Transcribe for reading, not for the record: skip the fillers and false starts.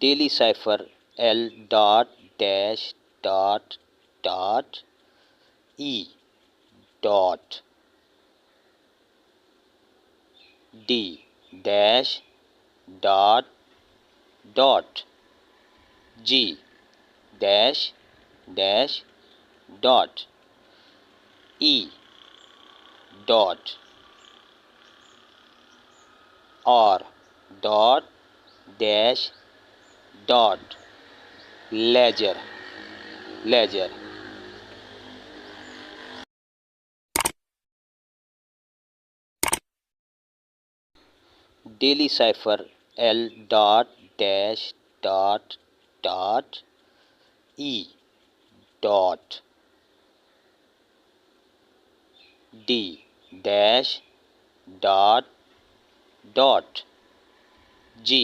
daily cipher L dot dash dot dot E dot D dash dot dot G dash dash dot E dot R dot dash dot laser laser daily cipher L dot dash dot dot E dot D dash dot dot G